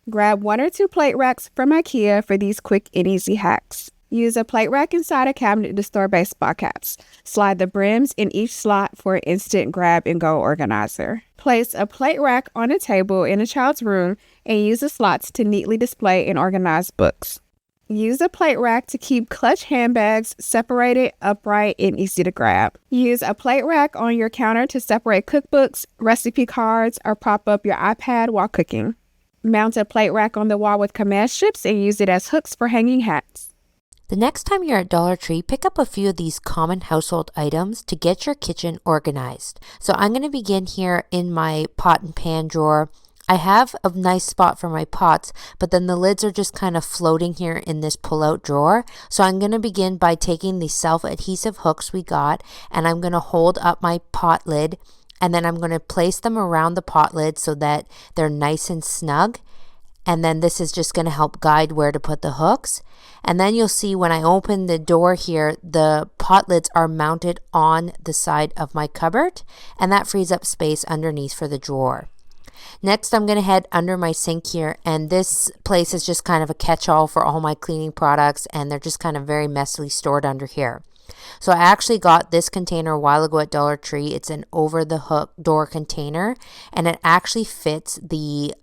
Grab 1 or 2 plate racks from IKEA for these quick and easy hacks. Use a plate rack inside a cabinet to store baseball caps. Slide the brims in each slot for an instant grab-and-go organizer. Place a plate rack on a table in a child's room and use the slots to neatly display and organize books. Use a plate rack to keep clutch handbags separated, upright, and easy to grab. Use a plate rack on your counter to separate cookbooks, recipe cards, or prop up your iPad while cooking. Mount a plate rack on the wall with command strips and use it as hooks for hanging hats. The next time you're at Dollar Tree, pick up a few of these common household items to get your kitchen organized. So I'm going to begin here in my pot and pan drawer. I have a nice spot for my pots, but then the lids are just kind of floating here in this pull-out drawer. So I'm going to begin by taking the self-adhesive hooks we got, and I'm going to hold up my pot lid, and then I'm going to place them around the pot lid so that they're nice and snug. And then this is just going to help guide where to put the hooks. And then you'll see when I open the door here, the pot lids are mounted on the side of my cupboard, and that frees up space underneath for the drawer. Next, I'm going to head under my sink here, and this place is just kind of a catch-all for all my cleaning products, and they're just kind of very messily stored under here. So I actually got this container a while ago at Dollar Tree. It's an over-the-hook door container, and it actually fits the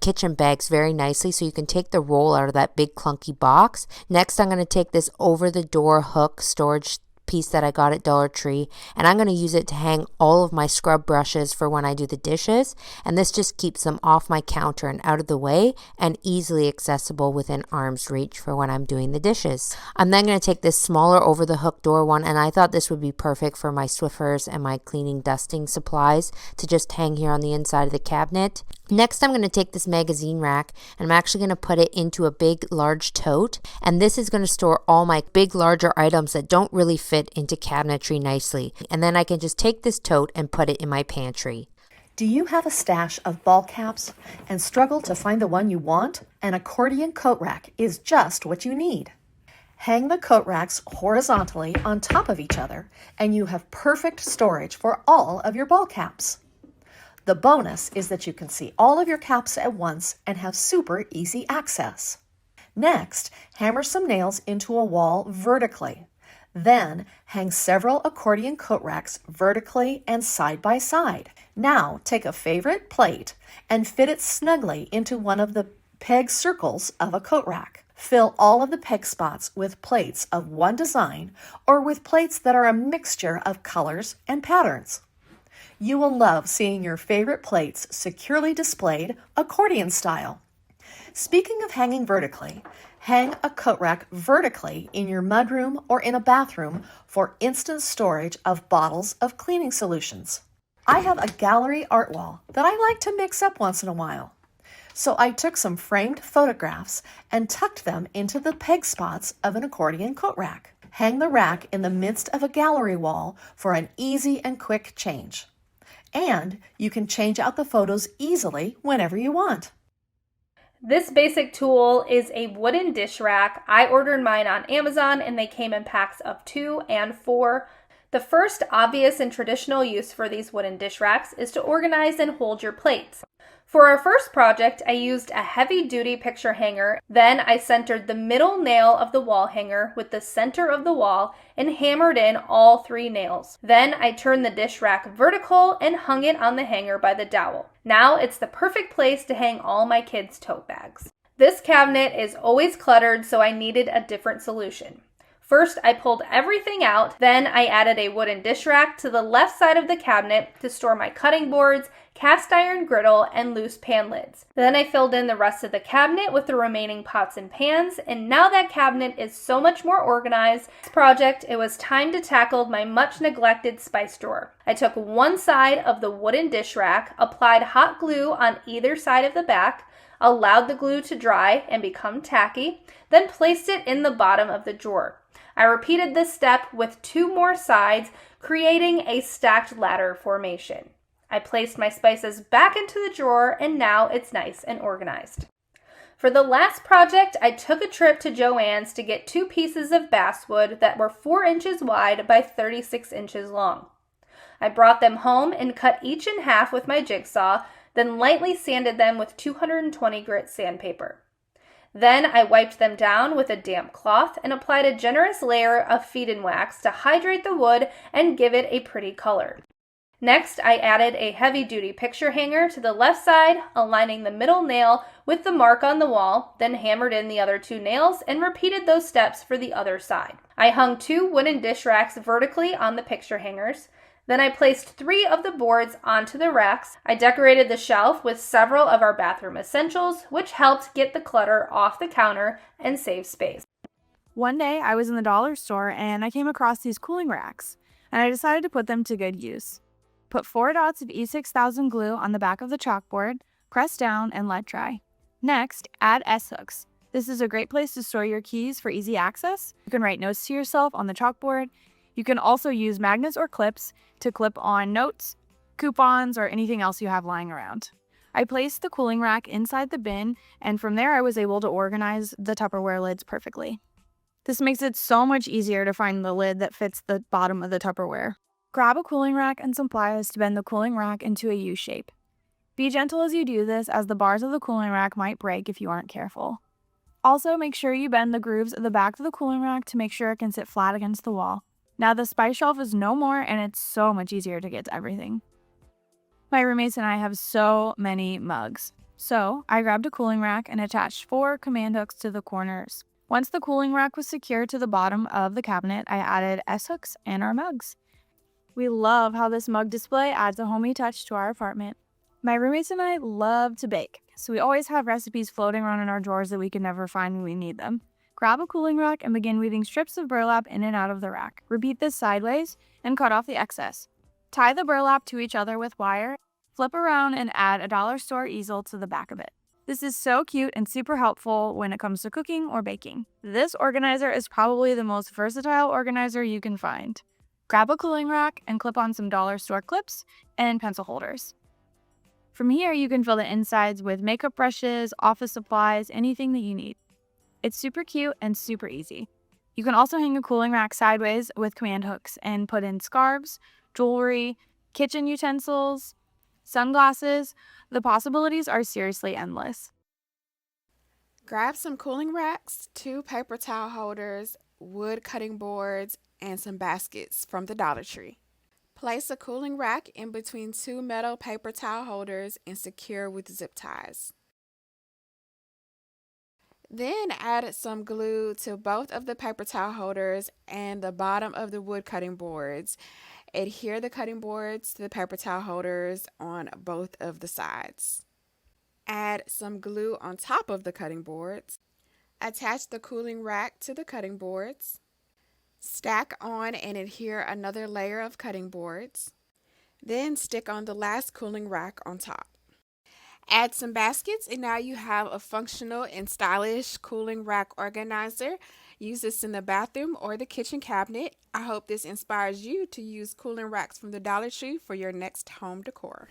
kitchen bags very nicely, so you can take the roll out of that big clunky box. Next, I'm going to take this over-the-door hook storage piece that I got at Dollar Tree, and I'm going to use it to hang all of my scrub brushes for when I do the dishes, and this just keeps them off my counter and out of the way and easily accessible within arm's reach for when I'm doing the dishes. I'm then going to take this smaller over the hook door one, and I thought this would be perfect for my Swiffers and my cleaning dusting supplies to just hang here on the inside of the cabinet. Next, I'm going to take this magazine rack, and I'm actually going to put it into a big large tote, and this is going to store all my big larger items that don't really fit into cabinetry nicely, and then I can just take this tote and put it in my pantry. Do you have a stash of ball caps and struggle to find the one you want? An accordion coat rack is just what you need. Hang the coat racks horizontally on top of each other, and you have perfect storage for all of your ball caps. The bonus is that you can see all of your caps at once and have super easy access. Next, hammer some nails into a wall vertically. Then, hang several accordion coat racks vertically and side by side. Now, take a favorite plate and fit it snugly into one of the peg circles of a coat rack. Fill all of the peg spots with plates of one design or with plates that are a mixture of colors and patterns. You will love seeing your favorite plates securely displayed accordion style. Speaking of hanging vertically, hang a coat rack vertically in your mudroom or in a bathroom for instant storage of bottles of cleaning solutions. I have a gallery art wall that I like to mix up once in a while. So I took some framed photographs and tucked them into the peg spots of an accordion coat rack. Hang the rack in the midst of a gallery wall for an easy and quick change. And you can change out the photos easily whenever you want. This basic tool is a wooden dish rack. I ordered mine on Amazon and they came in packs of 2 and 4. The first obvious and traditional use for these wooden dish racks is to organize and hold your plates. For our first project, I used a heavy-duty picture hanger. Then I centered the middle nail of the wall hanger with the center of the wall and hammered in all 3 nails. Then I turned the dish rack vertical and hung it on the hanger by the dowel. Now it's the perfect place to hang all my kids' tote bags. This cabinet is always cluttered, so I needed a different solution. First, I pulled everything out. Then I added a wooden dish rack to the left side of the cabinet to store my cutting boards, cast iron griddle, and loose pan lids. Then I filled in the rest of the cabinet with the remaining pots and pans, and now that cabinet is so much more organized. This project, it was time to tackle my much neglected spice drawer. I took one side of the wooden dish rack, applied hot glue on either side of the back, allowed the glue to dry and become tacky, then placed it in the bottom of the drawer. I repeated this step with 2 more sides, creating a stacked ladder formation. I placed my spices back into the drawer, and now it's nice and organized. For the last project, I took a trip to Joann's to get 2 pieces of basswood that were 4 inches wide by 36 inches long. I brought them home and cut each in half with my jigsaw, then lightly sanded them with 220 grit sandpaper. Then I wiped them down with a damp cloth and applied a generous layer of feed-in wax to hydrate the wood and give it a pretty color. Next, I added a heavy-duty picture hanger to the left side, aligning the middle nail with the mark on the wall, then hammered in the other 2 nails and repeated those steps for the other side. I hung 2 wooden dish racks vertically on the picture hangers. Then I placed 3 of the boards onto the racks. I decorated the shelf with several of our bathroom essentials, which helped get the clutter off the counter and save space. One day I was in the dollar store and I came across these cooling racks, and I decided to put them to good use. Put 4 dots of E6000 glue on the back of the chalkboard, press down, and let dry. Next, add S-hooks. This is a great place to store your keys for easy access. You can write notes to yourself on the chalkboard. You can also use magnets or clips to clip on notes, coupons, or anything else you have lying around. I placed the cooling rack inside the bin, and from there I was able to organize the Tupperware lids perfectly. This makes it so much easier to find the lid that fits the bottom of the Tupperware. Grab a cooling rack and some pliers to bend the cooling rack into a U shape. Be gentle as you do this, as the bars of the cooling rack might break if you aren't careful. Also, make sure you bend the grooves at the back of the cooling rack to make sure it can sit flat against the wall. Now the spice shelf is no more, and it's so much easier to get to everything. My roommates and I have so many mugs. So I grabbed a cooling rack and attached 4 command hooks to the corners. Once the cooling rack was secured to the bottom of the cabinet, I added S-hooks and our mugs. We love how this mug display adds a homey touch to our apartment. My roommates and I love to bake, so we always have recipes floating around in our drawers that we can never find when we need them. Grab a cooling rack and begin weaving strips of burlap in and out of the rack. Repeat this sideways and cut off the excess. Tie the burlap to each other with wire, flip around, and add a dollar store easel to the back of it. This is so cute and super helpful when it comes to cooking or baking. This organizer is probably the most versatile organizer you can find. Grab a cooling rack and clip on some dollar store clips and pencil holders. From here, you can fill the insides with makeup brushes, office supplies, anything that you need. It's super cute and super easy. You can also hang a cooling rack sideways with command hooks and put in scarves, jewelry, kitchen utensils, sunglasses. The possibilities are seriously endless. Grab some cooling racks, 2 paper towel holders, wood cutting boards, and some baskets from the Dollar Tree. Place a cooling rack in between 2 metal paper towel holders and secure with zip ties. Then add some glue to both of the paper towel holders and the bottom of the wood cutting boards. Adhere the cutting boards to the paper towel holders on both of the sides. Add some glue on top of the cutting boards. Attach the cooling rack to the cutting boards. Stack on and adhere another layer of cutting boards. Then stick on the last cooling rack on top. Add some baskets, and now you have a functional and stylish cooling rack organizer. Use this in the bathroom or the kitchen cabinet. I hope this inspires you to use cooling racks from the Dollar Tree for your next home decor.